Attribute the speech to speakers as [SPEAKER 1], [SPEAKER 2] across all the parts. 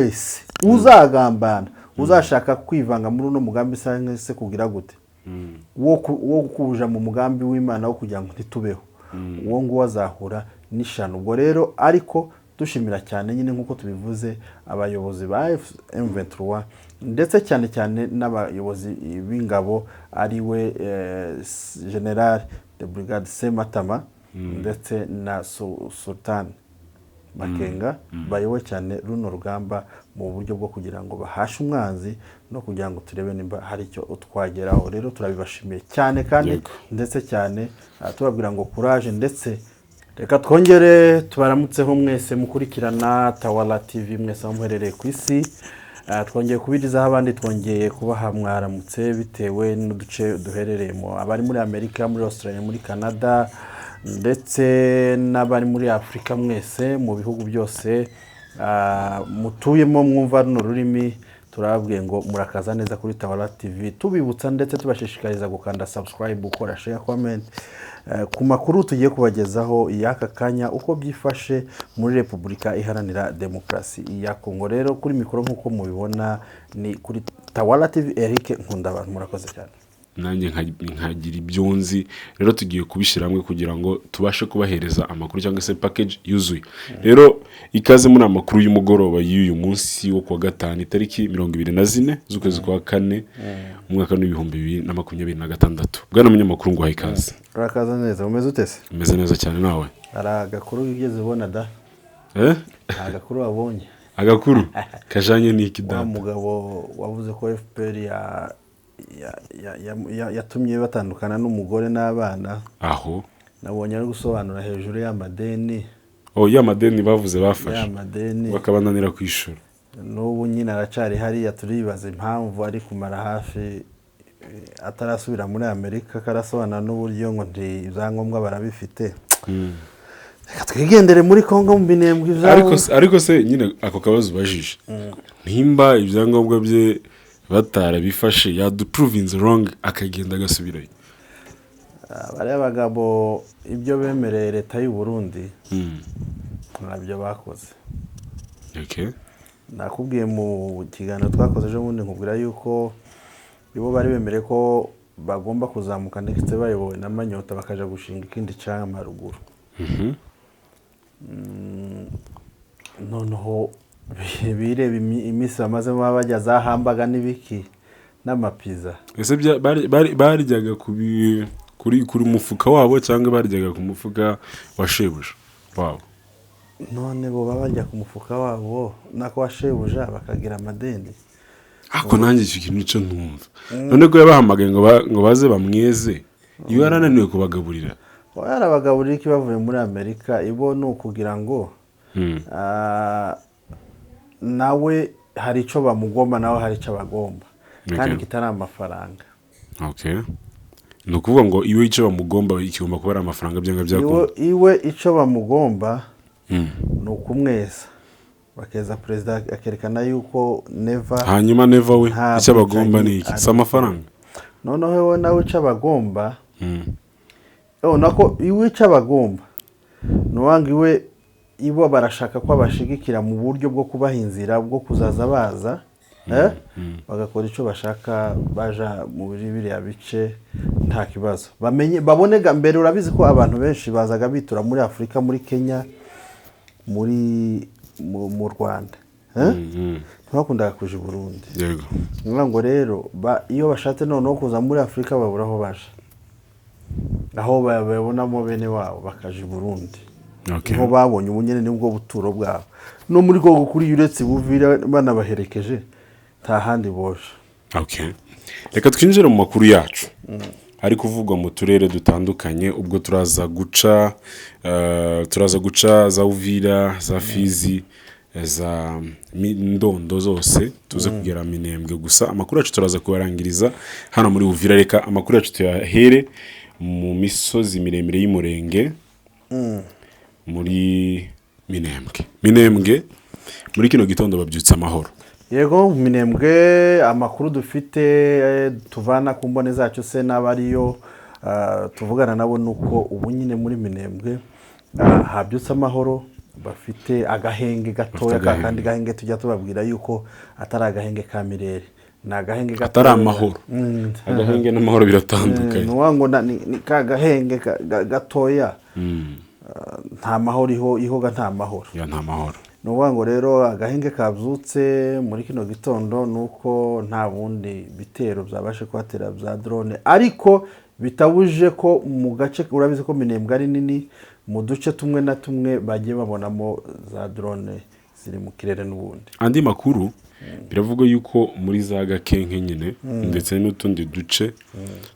[SPEAKER 1] wese uzagambana uzashaka kwivanga muri uno mugambi se kugira gute wo kuja mu mugambi w'Imana wo kugira ngo ntitubeho uwo ngo azahura n'ishano. Ubwo rero ariko dushimira cyane nyine nkuko tubivuze abayobozi ba M23 ndetse cyane cyane n'abayobozi b'ingabo ari we General de Brigade Sematama ndetse na Sultan Makenga bayoboye cyane runo rugamba mu buryo bwo kugira ngo bahashe umwanzi no kugira ngo turebe nimba hari icyo utwageraho. Rero turabibashimiye cyane kandi ndetse cyane tubabwira ngo courage. Ndetse reka twongere tubaramutseho mwese mukurikirana Tawala TV mwese muherereye ku isi. Twongeye kubirizaho abandi, twongeye kubaha mwaramutse bitewe n'uduce duherereyemo, abari muri Amerika, muri Australia, muri Canada ndetse n'abari muri Afrika mwese mu bihugu byose mutuyemo mwumva runo rurimi. Turababwiye ngo murakaza neza kuri Tawala TV, tubibutsa ndetse tubashishikariza gukanda subscribe, gukora share, comment ku makuru tugiye kubagezaho y'aka kanya uko byifashe muri Repubulika Iharanira Demokarasi ya Kongo. Rero kuri mikoro nkuko mubibona ni kuri Tawala TV, Eric Nkundabantu. Murakoze cyane.
[SPEAKER 2] Nanjye nkagira ibyonzi. Rero tugiye kubishira hamwe kugira ngo tubashe kubahereza amakuru cyangwa se package yuzuye. Rero ikaze muri amakuru y'umugoroba y'uyu munsi wo kuwa gatanu itariki 24 z'ukwezi kwa 4 umwaka w'2026. Bwana munyamakuru ngo hayikaze.
[SPEAKER 1] Urakaza neza, umeze utese?
[SPEAKER 2] Umeze neza cyane nawe.
[SPEAKER 1] Agakuru ugeze ubona da? Agakuru wabonye?
[SPEAKER 2] Agakuru kajanye n'iki da?
[SPEAKER 1] Umugabo wavuze ko FPR yatumye batandukana n'umugore n'abana.
[SPEAKER 2] Aho
[SPEAKER 1] nabonye ari gusobanura hejuru y'amadeni.
[SPEAKER 2] Y'amadeni bavuze bafashe
[SPEAKER 1] y'amadeni
[SPEAKER 2] bakabananira kwishura.
[SPEAKER 1] N'ubu nyine aracari hariya, turibaza impamvu ari kumara hafi atarasubira muri Amerika. Karasobanura n'uburyo ngo ndi ibyangombwa barabifite. Reka twigendere muri Kongo mu binembwe ivyabo.
[SPEAKER 2] Ariko se nyine ako kabazo bajije ntimba ibyangombwa bye batara bifashe yaduprovince wrong akagenda gasubirayo.
[SPEAKER 1] Bari abagabo ibyo bemereye leta y'u Burundi nabyo bakoze.
[SPEAKER 2] Okay.
[SPEAKER 1] Nakubwiye mu kiganiro twakoze ejo bundi nkubwira yuko ibo bari bemereye ko bagomba kuzamuka ndetse bayobowe na Manyota bakaja gushinga ikindi cyama ruguru. Noneho bireba imisi bamazemo bajya zahambaga n'ibiki n'amapiza.
[SPEAKER 2] Ese barijyaga kuri mufuka wabo cyangwa barijyaga ku mufuka wa shebuja wabo?
[SPEAKER 1] None bo bajya ku mufuka wabo nako wa shebuja bakagira amadeni.
[SPEAKER 2] Ako nanjye icyo kintu cyo ntumva. None ko yabahamagaye ngo baze bamweze iyo yarananiwe kubagaburira.
[SPEAKER 1] Yarabagaburira iki bavuye muri Amerika? Ibo ni ukugira ngo nawe hari icyo bamugomba nawe hari icyo bagomba kandi kitari amafaranga.
[SPEAKER 2] Okay. No kuvuga ngo iwe icyo bamugomba ikigomba kuba ari amafaranga byanga byakunda.
[SPEAKER 1] Iwe icyo bamugomba no kumweza bakeza president akerekana yuko never.
[SPEAKER 2] Hanyuma never we icyo bagomba ni iki? Sa amafaranga.
[SPEAKER 1] Noneho we nawe icyo bagomba nako iwe icyo bagomba nuwanga iwe ibo barashaka ko abashigikira mu buryo bwo kubahinzira bwo kuzaza baza bagakora icyo bashaka baja mu biriya bice nta kibazo. Bamenye babonega mbere. Urabizi ko abantu benshi bazaga bitura muri Afrika, muri Kenya, mu Rwanda ntibakundaga kuja i Burundi.
[SPEAKER 2] Yego.
[SPEAKER 1] Ngo rero iyo bashatse noneho kuza muri Afrika babura aho baje, aho babonamo bene wabo bakaje i Burundi.
[SPEAKER 2] Okay.
[SPEAKER 1] Nko babonye ubunyene nibwo buturo bwabo no muri Kongo kuri uretse buvira banabaherekeje nta handi boje.
[SPEAKER 2] Okay. Reka twinjire mu makuru yacu. Ari kuvugwa mu turere dutandukanye. Ubwo turaza guca za Uvira, za Fizi, za Ndondo zose tuze kugera Minembwe. Gusa amakuru yacu turaza kubarangiriza hano muri Uvira. Reka amakuru yacu tuyahere mu misozi miremire y'Umurenge muri Minembwe muri kino gitondo babyutse amahoro.
[SPEAKER 1] Yego Minembwe amakuru dufite tuvana ku mbone zacu se n'abariyo tuvugana nabo nuko ubu nyine muri Minembwe habyutse amahoro bafite agahenge gatoya kandi gahenge tujya tubabwira yuko atari agahenge ka mirere, ni agahenge gatoya
[SPEAKER 2] atari amahoro. Agahenge n'amahoro biratandukanye.
[SPEAKER 1] ngo ni ka gahenge gatoya, nta mahoro ihoga, nta mahoro
[SPEAKER 2] ya nta mahoro.
[SPEAKER 1] ni ngo rero agahenge kabyutse muri kino gitondo nuko nta bundi bitero byabashe kuhatera bya drone, ariko bitabuje ko mu gace urabizi ko Minembwe ari nini, mu duce tumwe na tumwe bagiye babonamo za drone ziri mu kirere n'ubundi.
[SPEAKER 2] Andi makuru biravuga yuko muri za Gakenke nyine ndetse n'utundi duce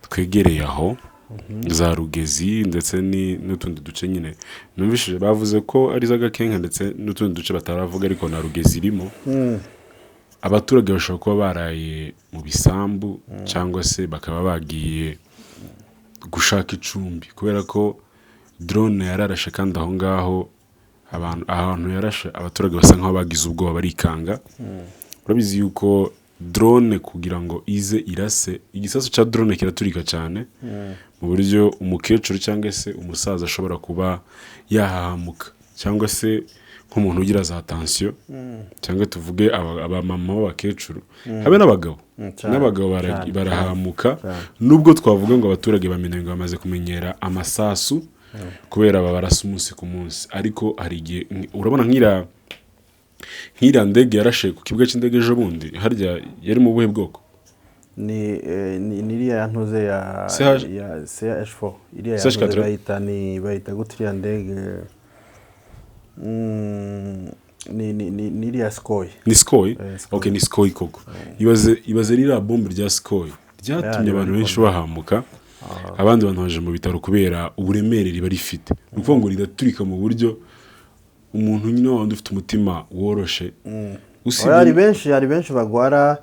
[SPEAKER 2] twegereye aho za Rugezi ndetse n'utundi duce nyine numvishije bavuze ko ari za Gakenke ndetse n'utundi duce bataravuga ariko na Rugezi irimo. Abaturage bashobora kuba baraye mu bisambu cyangwa se bakaba bagiye gushaka icumbi kubera ko drone yararashe, kandi aho ngaho ahantu yarashe abaturage basa nkaho bagize ubwoba barikanga. Urabizi yuko drone kugira ngo ize irase, igisasu cya drone kiraturika cyane mu buryo umukecuru cyangwa se umusaza ashobora kuba yahahamuka, cyangwa se nk'umuntu ugira za tension, cyangwa tuvuge abamama b'abakecuru, habe n'abagabo barahamuka. Nubwo twavuga ngo abaturage bamenye ngo bamaze kumenyera amasasu kubera babarasa umunsi ku munsi, ariko hari igihe urabona nk'iriya ndege yarashe ku kibuga cy'indege ejo bundi, harya yari mu buhe bwoko?
[SPEAKER 1] ni iriya ntuze ya CH4, iriya yantuze bayita gute iriya ndege? Ni iriya Skoy.
[SPEAKER 2] Ni Skoy? Okay, ni Skoy koko. Ibaze ririya bombe rya Skoy ryatumye abantu benshi bahamuka, abandi bantu baje mu bitaro kubera uburemere riba rifite. Nukuvuga ngo ridaturika mu buryo umuntu nyine wandi ufite umutima woroshe.
[SPEAKER 1] Hari benshi bagwara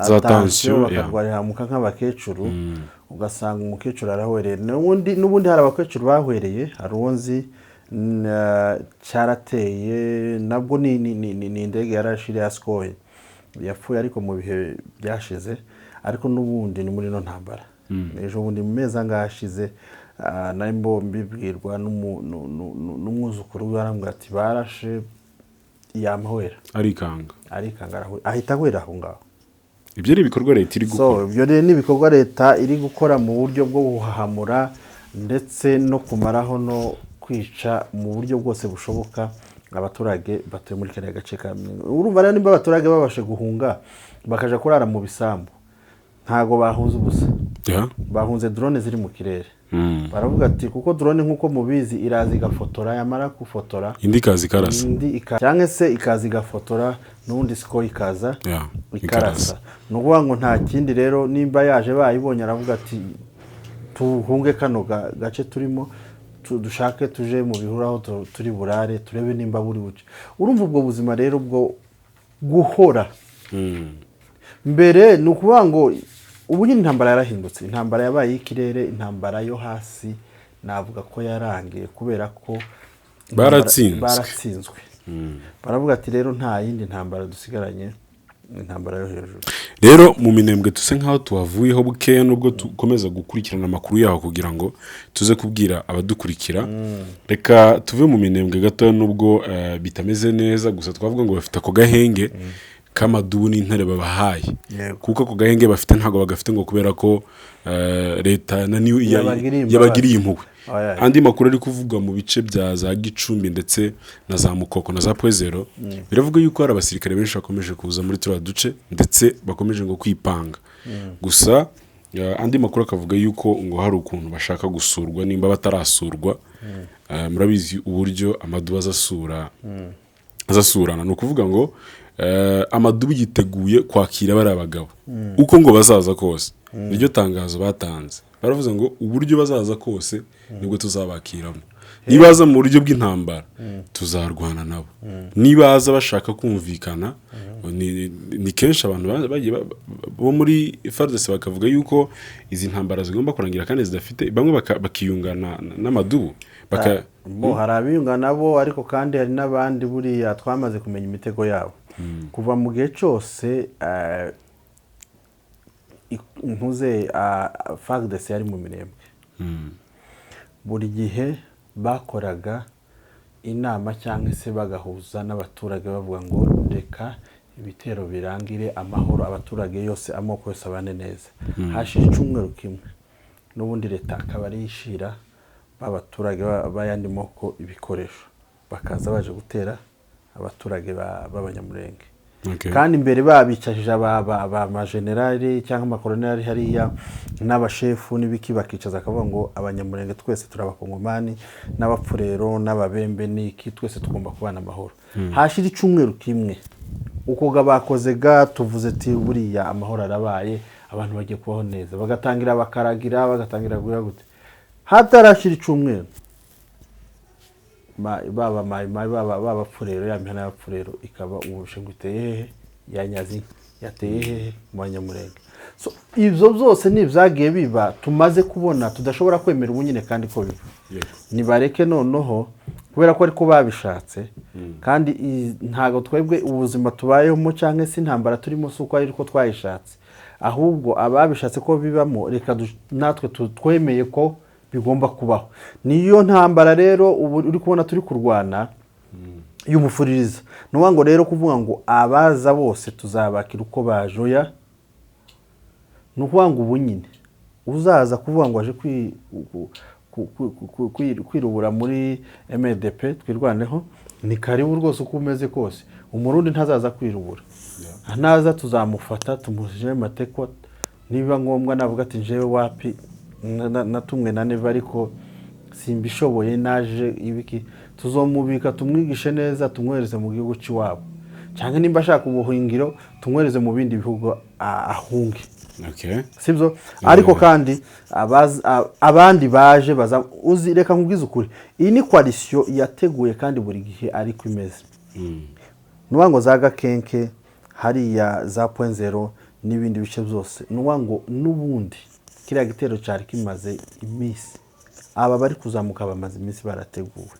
[SPEAKER 1] za tension bakagwara hamuka nk'abakecuru, ugasanga umukecuru arahwereye. N'ubundi hari abakecuru bahwereye, hari uwonzi cyarateye nabwo ni indege yarashire ya Skoy yapfuye ariko mu bihe byashize, ariko n'ubundi ni muri no ntambara. Ejo bundi mu mezi angashize narimbo mbibwirwa n'umwuzukuru warambwira ati barashe yamahwera
[SPEAKER 2] arikanga
[SPEAKER 1] ahita ahwera aho ngaho.
[SPEAKER 2] Ibyo ari ibikorwa leta iri gukora.
[SPEAKER 1] Ibyo rero ni ibikorwa leta iri gukora mu buryo bwo guhahamura ndetse no kumaraho no kwica mu buryo bwose bushoboka abaturage batuye muri kariya gace ka Minembwe. Urumva rero nimba abaturage babashe guhunga bakaja kurara mu bisambu, ntago bahunze ubusa, bahunze drone ziri mu kirere. Baravuga ati kuko drone nkuko mubizi irazi gafotora, yamara kufotora
[SPEAKER 2] indi kazi karasa,
[SPEAKER 1] cyangwa se ikazi gafotora n'undi Skoy ikaza ikarasa. Nukuvuga ngo nta kindi rero, nimba yaje bayibonye aravuga ati tuhunge kano gace turimo, dushake tuje mu bihuru aho turi burare, turebe nimba buri buce. Urumva ubwo buzima rero bwo guhora mbere, nukuvuga ngo ubu nyine intambara yarahindutse, intambara yabaye y'ikirere, intambara yo hasi navuga ko yarangiye kubera ko baratsinzwe. Baravuga ati rero nta yindi ntambara dusigaranye, intambara yo hejuru.
[SPEAKER 2] Rero mu Minembwe tuse nkaho tuhavuyeho bukeya, nubwo tukomeza gukurikirana amakuru yaho kugira ngo tuze kubwira abadukurikira. Reka tuve mu Minembwe gato, nubwo bitameze neza, gusa twavuga ngo bafite ako gahenge k'amadubu n'intare babahaye, kuko ako gahenge bafite ntago bagafite ngo kubera ko leta yabagiriye impuhwe. Andi makuru ari kuvuga mu bice bya za Gicumbi ndetse na za Mukoko na za Pwezero, biravuga yuko hari abasirikare benshi bakomeje kuza muri turiya duce ndetse bakomeje ngo kwipanga. Gusa andi makuru akavuga yuko ngo hari ukuntu bashaka gusurwa, nimba batarasurwa. Murabizi uburyo amadubu azasurana, ni ukuvuga ngo amadubu yiteguye kwakira bari abagabo uko ngo bazaza kose. Niryo tangazo batanze, baravuze ngo uburyo bazaza kose nibwo tuzabakiramo. Nibaza mu buryo bw'intambara tuzarwana nabo, nibaza bashaka kumvikana. Ni kenshi abantu bo muri FARDC bakavuga yuko izi ntambara zigomba kurangira kandi zidafite, bamwe bakiyungana n'amadubu
[SPEAKER 1] hari abiyungana nabo, ariko kandi hari n'abandi buriya twamaze kumenya imitego yabo kuva mu gihe cyose. Ntuze FARDC yari mu Minembwe, buri gihe bakoraga inama cyangwa se bagahuza n'abaturage bavuga ngo reka ibitero birangire amahoro abaturage yose amoko yose abane neza. Hashira icyumweru kimwe n'ubundi leta akaba ari yishira b'abaturage bayandi moko ibikoresho bakaza baje gutera abaturage b'abanyamurenge. Kandi imbere babicashije aba majenerali cyangwa amakoloneli hariya n'abashefu n'ibiki bakicaza akavuga ngo abanyamurenge twese turabakongomani n'abapfurero n'ababembe n'iki twese tugomba kubana amahoro. Hashira icyumweru kimwe uko bakoze tuvuze ati buriya amahoro arabaye abantu bagiye kubaho neza bagatangira bakaragira bagatangira gute hatarashira icyumweru baba pfurero ya mihana ya pfurero ikaba ubushinga uteye yanyazi yateye mu banyamurenge. So ibyo byose nibyagiye biba tumaze kubona tudashobora kwemera ubunyine kandi ko biba nibareke noneho kubera ko ariko babishatse kandi ntago twebwe ubuzima tubayemo cyangwa se intambara turimo suko ariko twayishatse ahubwo ababishatse ko bibamo reka natwe twemeye ko bigomba kubaho. Niyo ntambara rero uri kubona turi kurwana y'umufuririza no ngo rero kuvuga ngo abaza bose tuzabakira uko bajoya no kuvuga ngo ubunyine uzaza kuvuga ngo aje kwirubura muri MDP twirwaneho ni karibu rwose uko umeze kose umurundi ntazaza kwirubura naza tuzamufata tumujije mateko niba ngombwa navuga ati njewe wapi natumwe na neva ariko simbishoboye naje ibiki tuzomubika tumwigishe neza tumwereze mu gihugu cy'iwabo cyangwa nimba ashaka ubuhingiro tumwereze mu bindi bihugu ahunge. Sibyo ariko kandi abandi baje baza uzireka nkubwiza ukuri iyi ni coalition yateguye kandi buri gihe ariko imeze nuwango za Gakenke hariya za point zero n'ibindi bice byose nuwango n'ubundi kiriya gitero cyari kimaze iminsi aba bari kuzamuka bamaze iminsi barateguwe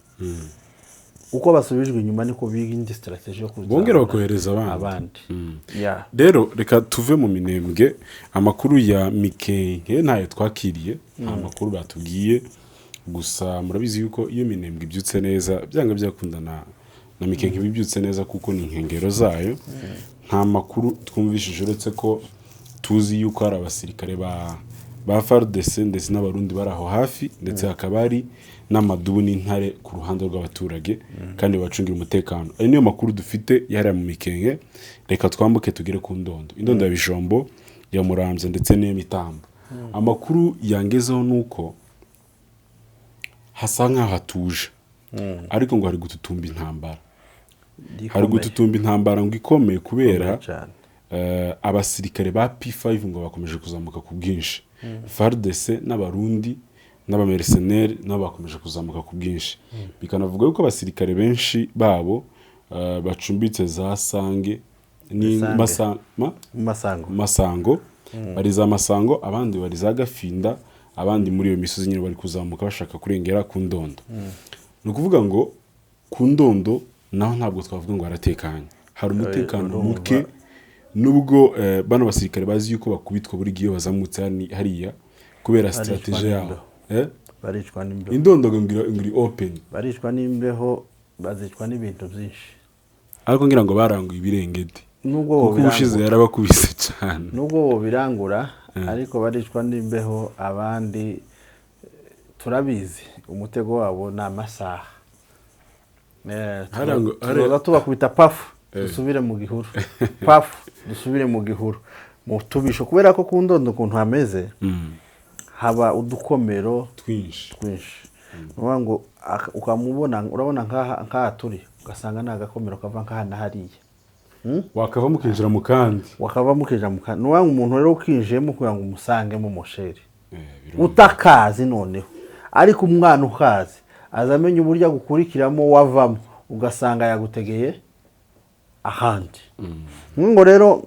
[SPEAKER 1] uko basubijwe inyuma niko biga indi strategy yo
[SPEAKER 2] bongera bakohereza abandi. Rero reka tuve mu Minembwe amakuru ya Mikenke ntayo twakiriye nta makuru batubwiye gusa murabizi yuko iyo Minembwe ibyutse neza byanga byakundana na Mikenke bibyutse neza kuko ni inkengero zayo nta makuru twumvishije uretse ko tuzi yuko ari abasirikare ba FARDC ndetse n'abarundi baraho hafi ndetse hakaba ari n'amadubu n'intare ku ruhande rw'abaturage kandi bacungira umutekano. Ari niyo makuru dufite yari mu Mikenke. Reka twambuke tugire ku Indondo ya Bijombo ya Muramvya ndetse n'Imitambo. Amakuru yangezeho nuko hasa nkaho hatuje ariko ngo hari gututumba intambara ngo ikomeye kubera abasirikare ba P5 ngo bakomeje kuzamuka ku bwinshi FARDC n'abarundi n'abamercenaires nabo bakomeje kuzamuka ku bwinshi bikanavuga yuko abasirikare benshi babo bacumbitse za Sange ni Masango bari za Masango abandi bari za Gafinda abandi muri iyo misozi nyine bari kuzamuka bashaka kurengera ku Ndondo. No kuvuga ngo ku Ndondo naho ntabwo twavuga ngo haratekanye hari umutekano muke nubwo bano basirikare bazi yuko bakubitwa buri gihe bazamutse hariya kubera strategy yabo
[SPEAKER 1] baricwa n'imbeho
[SPEAKER 2] Indondo ngiri open
[SPEAKER 1] baricwa n'imbeho bazicwa n'ibintu byinshi
[SPEAKER 2] ariko ngira ngo baranguye ibirengeti nubwo ubushize yarabakubise cyane
[SPEAKER 1] nubwo birangura ariko baricwa n'imbeho abandi turabizi umutego wabo na amasaha tubakubita pafu dusubire mu gihuru dusubire mu gihuru mu tubisho kubera ko ku Ndondo ukuntu hameze haba udukomero twinshi ngo ukamubona urabona nkaha turi ugasanga nta gakomero kava nkaha na hariya
[SPEAKER 2] wakava mukinjira mu kandi
[SPEAKER 1] nuwanga umuntu rero ukinjiyemo kugira ngo umusangemo umusheri utakazi noneho ariko umwana ukazi azamenya uburyo agukurikiramo wavamo ugasanga yagutegeye ahandi ngo rero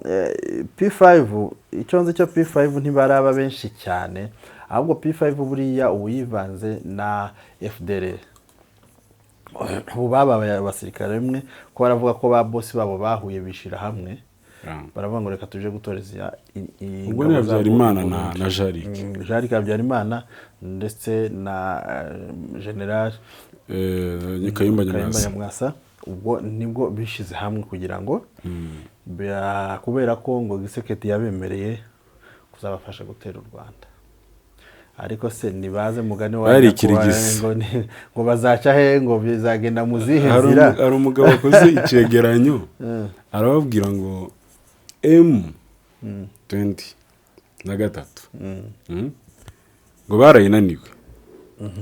[SPEAKER 1] P5 icyonze cyo P5 ntibaraba benshi cyane ahubwo P5 buriya uyivanze na FDLR ubu babaye abasirikare bimwe ko baravuga ko ba boss babo bahuye bishira hamwe baravuga ngo reka tuje gutoreza
[SPEAKER 2] ubwo ne Habyarimana na Jarike
[SPEAKER 1] Habyarimana ndetse na General
[SPEAKER 2] Kayumba
[SPEAKER 1] Kayumba
[SPEAKER 2] Nyamwasa.
[SPEAKER 1] Nyamwasa ubwo nibwo bishize hamwe kugira ngo kubera ko ngo Gisekedi yabemereye kuzabafasha gutera u Rwanda. Ariko se nibaze mugani wa ngo bazaca he ngo bizagenda mu zihe nzira.
[SPEAKER 2] Hari umugabo wakoze icegeranyo arababwira ngo M23 ngo barayinaniwe,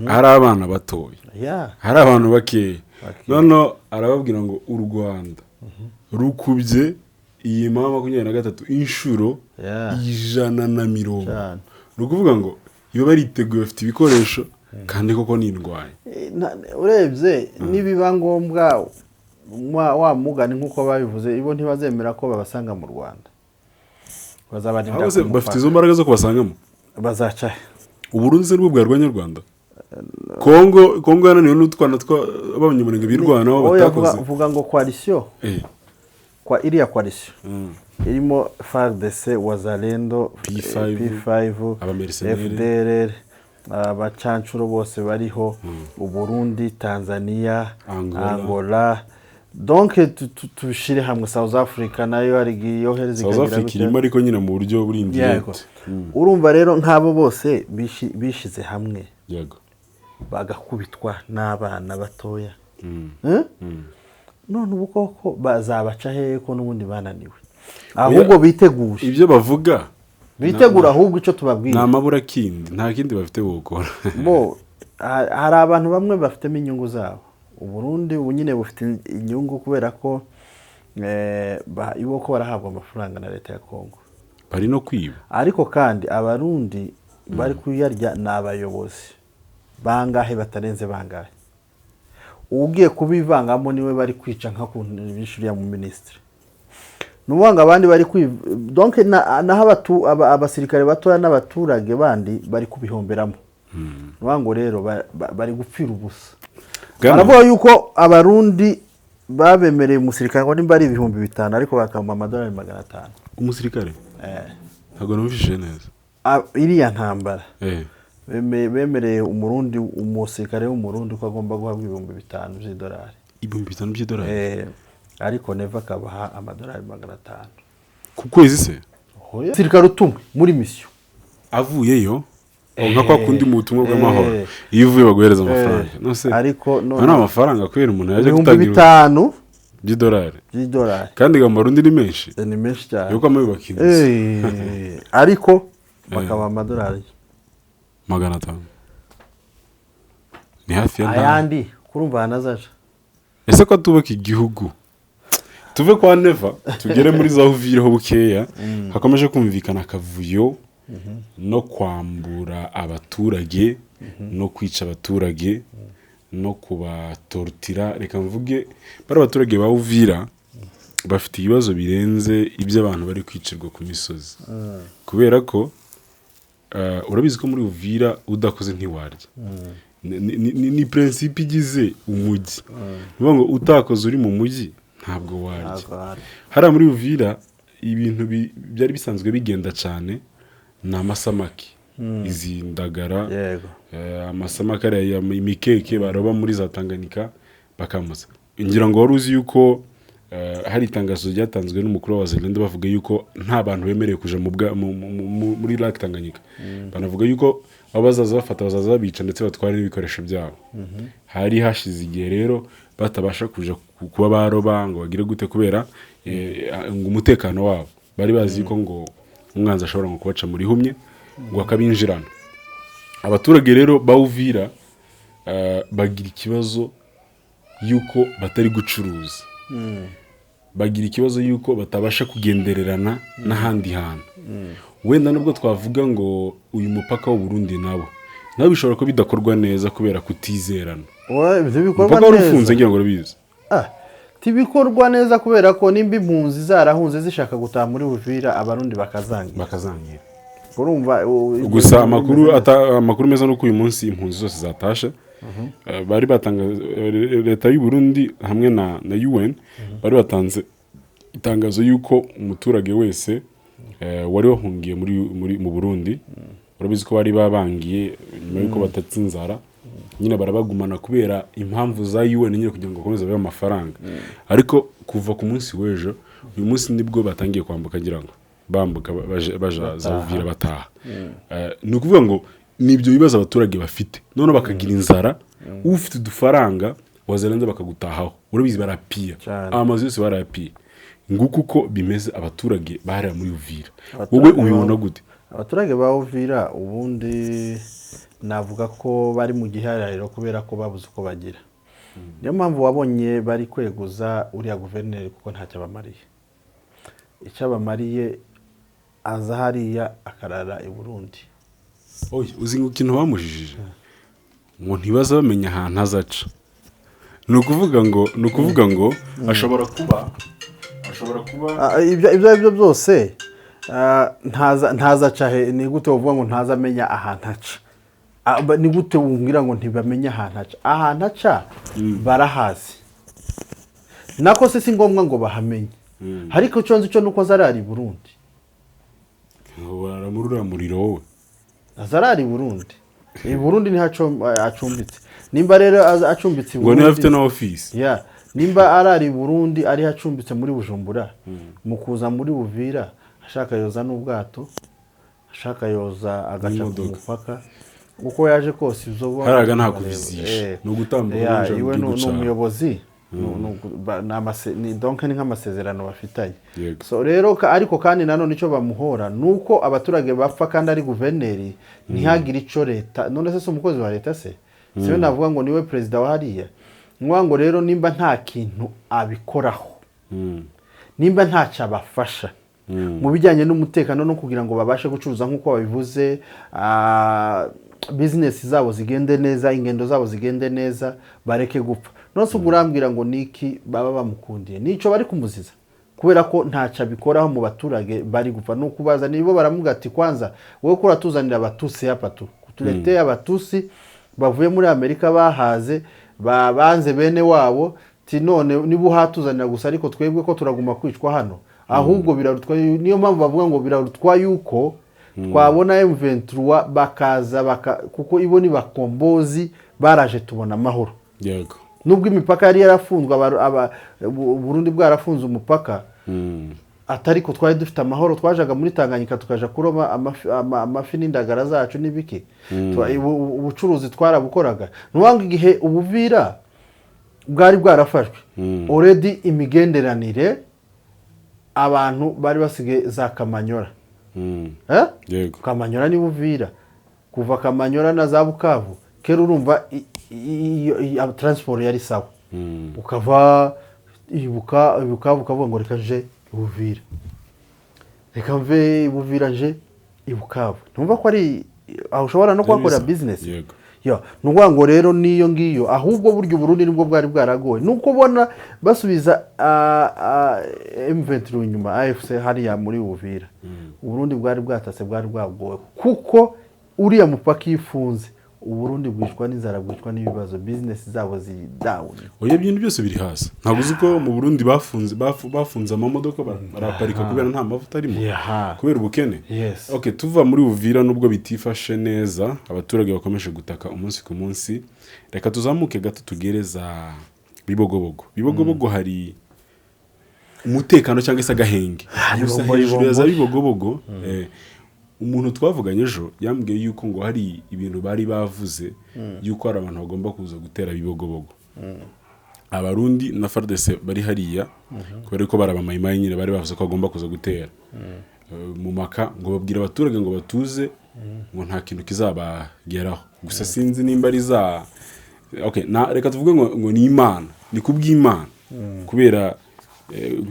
[SPEAKER 2] hari abana batoya, hari abantu bakeya, none arababwira ngo u Rwanda rukubye iyi mama 23 inshuro 150. ni ukuvuga ngo iyo bariteguye bafite ibikoresho kandi koko ni indwanya.
[SPEAKER 1] Urebye nibiba ngombwa wa mugani nk'uko babivuze, ibo ntibazemera ko babasanga mu Rwanda, bazabarinda
[SPEAKER 2] bafite izo mbaraga zo kubasangamo.
[SPEAKER 1] Bazaca
[SPEAKER 2] Uburundi se nibwo bwarwanya u Rwanda. Kongo yananiwe n'utwana b'abanyamurenge birwanaho batakoze.
[SPEAKER 1] Uvuga ngo coalition kwa iriya coalition irimo FARDC, Wazalendo, P5, FDLR, abacancuro bose bariho, Uburundi, Tanzania, Angola. Donc tushire hamwe South Africa nayo hari yohereza
[SPEAKER 2] ikagira. South Africa irimo ariko nyine mu buryo buri indirect.
[SPEAKER 1] Urumva rero nk'abo bose bishize hamwe.
[SPEAKER 2] Yego.
[SPEAKER 1] Bagakubitwa n'abana batoya. None ubu koko bazabaca hehe ko n'ubundi bananiwe? Ahubwo bitegura.
[SPEAKER 2] Ibyo bavuga
[SPEAKER 1] bitegura ahubwo ico tubabwira.
[SPEAKER 2] Nta mabura kindi, nta kindi bafite gukora.
[SPEAKER 1] Hari abantu bamwe bafitemo inyungu zabo. Uburundi nyine bufite inyungu kubera ko ibo ko barahabwa amafaranga na leta ya Kongo.
[SPEAKER 2] Bari no kwiba.
[SPEAKER 1] Ariko kandi abarundi bari kuyarya n'abayobozi. Bangahe batarenze bangahe. Ugiye kubivangamo niwe bari kwica nka kuntu bishuriya mu ministry. Nuwanga abandi bari donc naho abasirikare batoya n'abaturage bandi bari kubihomberamo. Nuwango rero bari gupfira ubusa. Baravuga yuko abarundi babemereye umusirikare ngo nimba ari 5,000 ariko bakamba amadolari 500.
[SPEAKER 2] Umusirikare? Ntago numvise neza.
[SPEAKER 1] Iriya ntambara. Bemereye umurundi umusirikare w'umurundi ko agomba guhabwa 5,000 by'idolari.
[SPEAKER 2] 5,000 by'idolari?
[SPEAKER 1] Ariko neva kabaha amadolari 500.
[SPEAKER 2] Ku kwezi se?
[SPEAKER 1] Sirikare utumwe muri mission.
[SPEAKER 2] Avuyeyo nka kwa kundi mu butumwa bw'amahoro. Iyo uvuye baguhereza amafaranga. Nose.
[SPEAKER 1] Ariko
[SPEAKER 2] none amafaranga kwera umuntu yaje
[SPEAKER 1] kutagira 5,000 by'idolari.
[SPEAKER 2] Kandi gamarundi ni menshi.
[SPEAKER 1] Ni menshi cyane.
[SPEAKER 2] Yuko amabibakinze.
[SPEAKER 1] Ariko bakaba amadolari
[SPEAKER 2] 500. Ni hafi ya
[SPEAKER 1] ayandi kurumva hanazaje.
[SPEAKER 2] Ese ko tubaka igihugu tuve kwa Neva tugere muri za Uvira ho bukeya hakomeje kumvikana akavuyo no kwambura abaturage no kwica abaturage no kubatortira. Reka mvuge bari abaturage ba Uvira bafite ibibazo birenze ibyo abantu bari kwicirwa ku misozi kubera ko urabizi ko muri Uvira udakoze ntiwarya. Ni principe igize umujyi. Niyo ngo utakoze uri mu mujyi ntabwo warya. Hari muri Uvira ibintu byari bisanzwe bigenda cyane na amasamaki. Izi ndagara, amasamaki ya imikeke baroba muri za Tanganyika bakamuza. Ngira ngo wari uzi yuko hari itangazo ryatanzwe n'umukuru wa Zelende bavuga yuko nta bantu bemereye kuja muri Lake Tanganyika. Banavuga yuko abazaza bafata bazaza babica ndetse batwara n'ibikoresho byabo. Hari hashize igihe rero batabasha kuja kuba baroba ngo bagire gute kubera ngo umutekano wabo bari bazi yuko ngo umwanzi ashobora ngo kubaca muri humye ngo akabinjirana. Abaturage rero bawuvira bagira ikibazo yuko batari gucuruza. Bagira ikibazo yuko batabasha kugendererana n'ahandi hantu. Wenda nubwo twavuga ngo uyu mupaka w'u Burundi nabo bishobora ko bidakorwa neza kubera kutizerana.
[SPEAKER 1] Ibyo bikorwa neza.
[SPEAKER 2] Mupaka urufunze ngira ngo rubizi.
[SPEAKER 1] Tibikorwa neza kubera ko nimba impunzi zarahunze zishaka gutaha muri Uvira abarundi
[SPEAKER 2] bakazangira.
[SPEAKER 1] Urumva
[SPEAKER 2] gusa amakuru meza no uyu munsi impunzi zose zatashe. Bari batanga leta y'u Burundi hamwe na UN bari batanze itangazo yuko umuturage wese wari wahungiye mu Burundi urabizi ko bari babangiye nyuma yuko batatse inzara nyine barabagumana kubera impamvu za UN nyine kugira ngo bakomeze babe amafaranga ariko kuva ku munsi w'ejo uyu munsi nibwo batangiye kwambuka ngira ngo bambuka baja za Uvira bataha ni ukuvuga ngo nibyo bibazo abaturage bafite none bakagira inzara ufite udufaranga wazarenza bakagutahaho urabizi barapia amazu yose barapia nguko uko bimeze abaturage bahara muri Uvira wowe ubibona gute
[SPEAKER 1] abaturage ba Uvira ubundi navuga ko bari mu giharariro kubera ko babuze uko bagira niyo mpamvu wabonye bari kweguza uriya guverineri kuko ntacyo bamariye icyo bamariye aza hariya akarara i Burundi
[SPEAKER 2] uzi ngo ikintu bamujijije ngo ntibaza bamenya ahantu azaca ni ukuvuga ngo ashobora kuba
[SPEAKER 1] ibyo byose ntazaca ni gute uvuga ngo ntazamenya ahantu aca ni gute wumvira ngo ntibamenye ahantu aca barahazi nako se si ngombwa ngo bahamenye ariko icyo nzi cyo nuko azarara i Burundi
[SPEAKER 2] baramurura muriro wowe
[SPEAKER 1] azarara i Burundi niho acumbitse nimba rero acumbitse
[SPEAKER 2] ngo niba afite na office
[SPEAKER 1] nimba arari i Burundi ari acumbitse muri Bujumbura mu kuza muri Uvira ashaka yoza n'ubwato ashaka yoza agaca ku mupaka uko yaje kose izo
[SPEAKER 2] haraga nta kubizisha no gutambuka
[SPEAKER 1] iwe n'umuyobozi ni donc ni nk'amasezerano bafitanye so rero ariko kandi nanone icyo bamuhora nuko abaturage bapfa kandi ari guverineri ntihagire ico leta none se umukozi wa leta se siyo navuga ngo niwe president wa hariya ngo rero nimba nta kintu abikoraho nimba ntacyo abafasha mu bijyanye n'umutekano no kugira ngo babashe gucuruza nk'uko babivuze business zabo zigende neza ingendo zabo zigende neza bareke gupfa nose urambwira ngo niki baba bamukundiye nico bari kumuziza kubera ko ntacyo abikoraho mu baturage bari gupfa no kubaza nibo baramuga ati kwanza wowe ko uratuzanira abatusi hapa tu kutuletee abatusi bavuye muri Amerika bahaze banze bene wabo ti none nibo hatuzanira gusa ariko twebwe ko turaguma kwicwa hano ahubwo birarutwa niyo mpamvu bavuga ngo birarutwa yuko twabona M23 bakaza kuko ibo ni bakombozi baraje tubona amahoro
[SPEAKER 2] yego
[SPEAKER 1] nubwo imipaka yari yarafunzwe Burundi bwarafunze umupaka atari ko twari dufite amahoro twajaga muri Tanganyika tukaja kuroba amafi n'indagara zacu n'ibiki ubucuruzi twarabukoraga nuwanga igihe Ubuvira bwari bwarafashwe already imigenderanire abantu bari basige za Kamanyora
[SPEAKER 2] yego
[SPEAKER 1] Kamanyora ni Uvira kuva Kamanyora na za Bukavu kero urumva transport yari sawa ukava Bukavu ukavuga ngo reka nje Uvira reka mve Uvira nje Bukavu numva ko ari aho ushobora no kwakora business nuvuga ngo rero niyo ngiyo ahubwo buryo Burundi nibwo bwari bwaragoye nuko ubona basubiza M23 nyuma AFC hariya muri Uvira Burundi bwari bwatatse bwari bwagoye kuko uriya mupaka ifunze Uburundi bwishwa n'inzara bwishwa n'ibibazo business zabo ziri down
[SPEAKER 2] oya ibintu byose biri hasi ntabwo uzi ko mu Burundi bafunze amamodoka baraparika kubera nta mavuta arimo kubera ubukene okay tuva muri Uvira nubwo bitifashe neza abaturage bakomeje gutaka umunsi ku munsi reka tuzamuke gato tugereza Bibogobogo hari umutekano cyangwa se agahenge hejuru za Bibogobogo umuntu twavuganye ejo yambwiye yuko ngo hari ibintu bari bavuze yuko hari abantu bagomba kuza gutera Bibogobogo abarundi na FARDC bari hariya kubera ko barabamayimaye nyine bari bavuze ko bagomba kuza gutera mu maka ngo babwira abaturage ngo batuze ngo nta kintu kizabageraho gusa sinzi nimba ari za okay reka tuvuge ngo ni Imana ni kubw'Imana kubera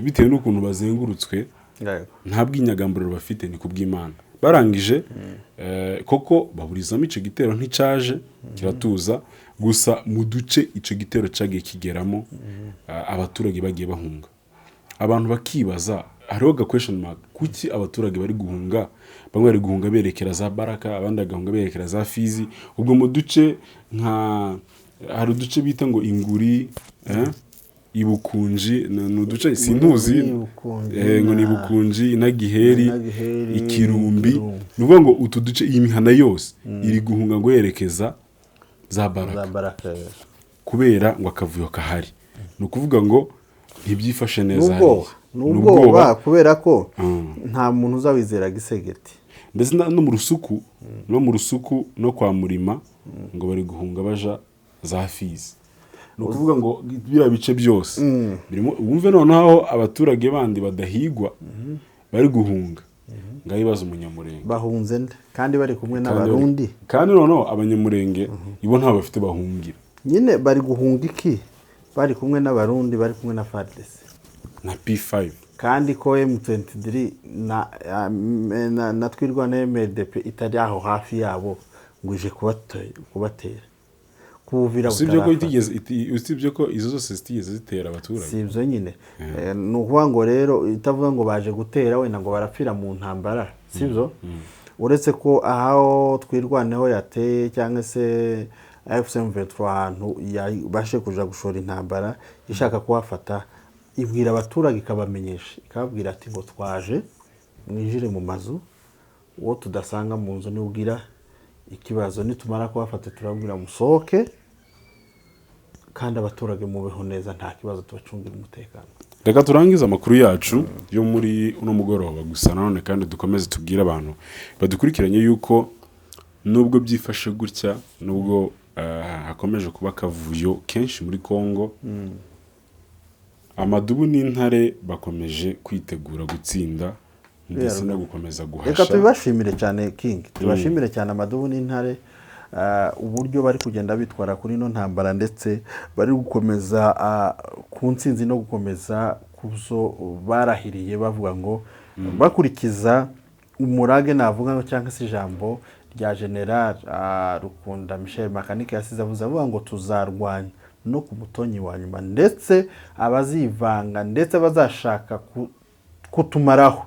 [SPEAKER 2] bitewe n'ukuntu bazengurutswe nta bw'inyagamburiro bafite ni kubw'Imana barangije koko baburizamo ico gitero nticaje kiratuza gusa mu duce ico gitero cagiye kigeramo abaturage bagiye bahunga abantu bakibaza hariho ga question mark kuki abaturage bari guhunga bamwe bari guhunga berekera za Baraka abandi bagahunga berekera za Fizi ubwo mu duce nka hari uduce bita ngo Inguri Ibukunji nuduce sintuzi ngo ni Ibukunji Inagiheri Ikirumbi nuvuga ngo utu duce iyi mihana yose iri guhunga ngo yerekeza za baraka
[SPEAKER 1] baraka
[SPEAKER 2] kubera ngo akavuyo kahari. Ni ukuvuga ngo ntibyifashe neza
[SPEAKER 1] n'ubwoba kubera ko nta muntu uzawizera gisegeti.
[SPEAKER 2] ndetse no mu rusuku no kwa Murima ngo bari guhunga baja za Fizi. Ni ukuvuga ngo biriya bice byose wumve noneho abaturage bandi badahigwa bari guhunga ngaho ibibazo Umunyamurenge
[SPEAKER 1] bahunze nde kandi bari kumwe n'abarundi,
[SPEAKER 2] kandi noneho Abanyamurenge ibo nta bafite bahungira,
[SPEAKER 1] nyine bari guhunga iki? Bari kumwe n'abarundi, bari kumwe na FARDC
[SPEAKER 2] na P5,
[SPEAKER 1] kandi ko M23 na twirwana MDP itari aho hafi yabo ngo ije kubatera kubuvira
[SPEAKER 2] usibye ko izo zose zitigeze zitera abaturage.
[SPEAKER 1] Si ibyo nyine ni ukuvuga ngo rero itavuga ngo baje gutera wenda ngo barapfira mu ntambara, si byo? Uretse ko aho twirwaneho yateye cyangwa se AFC/M23 ahantu yabashe kuja gushora intambara ishaka kuhafata, ibwira abaturage ikabamenyesha, ikababwira ati ngo twaje mwijire mu mazu, uwo tudasanga mu nzu niubwira ikibazo, nitumara kuhafata turabwira musohoke kandi abaturage mubeho neza, nta kibazo, tubacungira umutekano.
[SPEAKER 2] Reka turangize amakuru yacu yo muri uno mugoroba gusa nanone kandi dukomeze tubwire abantu badukurikiranye yuko nubwo byifashe gutya, nubwo hakomeje kuba akavuyo kenshi muri Kongo, Amadubu n'Intare bakomeje kwitegura gutsinda ndetse no gukomeza guhasha.
[SPEAKER 1] Reka tubashimire cyane King, tubashimire cyane Amadubu n'Intare uburyo bari kugenda bitwara kuri no ntambara, ndetse bari gukomeza ku ntsinzi no gukomeza kuzo barahiriye bavuga ngo bakurikiza umurage navuga cyangwa se ijambo rya General Rukunda Michel Makanike yasize avuga ngo tuzarwanya no ku mutonyi wa nyuma, ndetse abazivanga ndetse bazashaka kutumaraho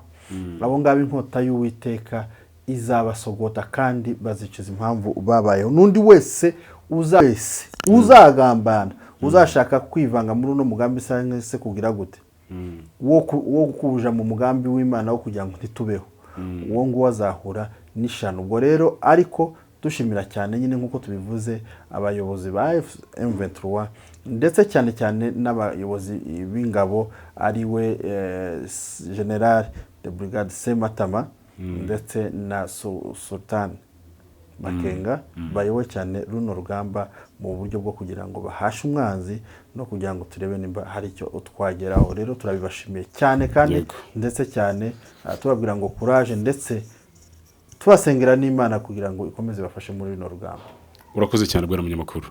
[SPEAKER 1] abo ngabo inkota y'Uwiteka izabasogota kandi baziciza impamvu babayeho. Nundi wese uzagambana uzashaka kwivanga muri uno mugambi se kugira gute wo kuja mu mugambi w'Imana wo kugira ngo ntitubeho, uwo ngo azahura n'ishano. Ubwo rero ariko dushimira cyane nyine nkuko tubivuze abayobozi ba M23 ndetse cyane cyane n'abayobozi b'ingabo ariwe General de Brigade Sematama ndetse na Sultan Makenga bayoboye cyane runo rugamba mu buryo bwo kugira ngo bahashe umwanzi no kugira ngo turebe nimba hari icyo utwageraho. Rero turabibashimiye cyane kandi ndetse cyane tubabwira ngo courage, ndetse tubasengera n'Imana kugira ngo ikomeze bafashe muri runo rugamba.
[SPEAKER 2] Urakoze cyane bwana munyamakuru.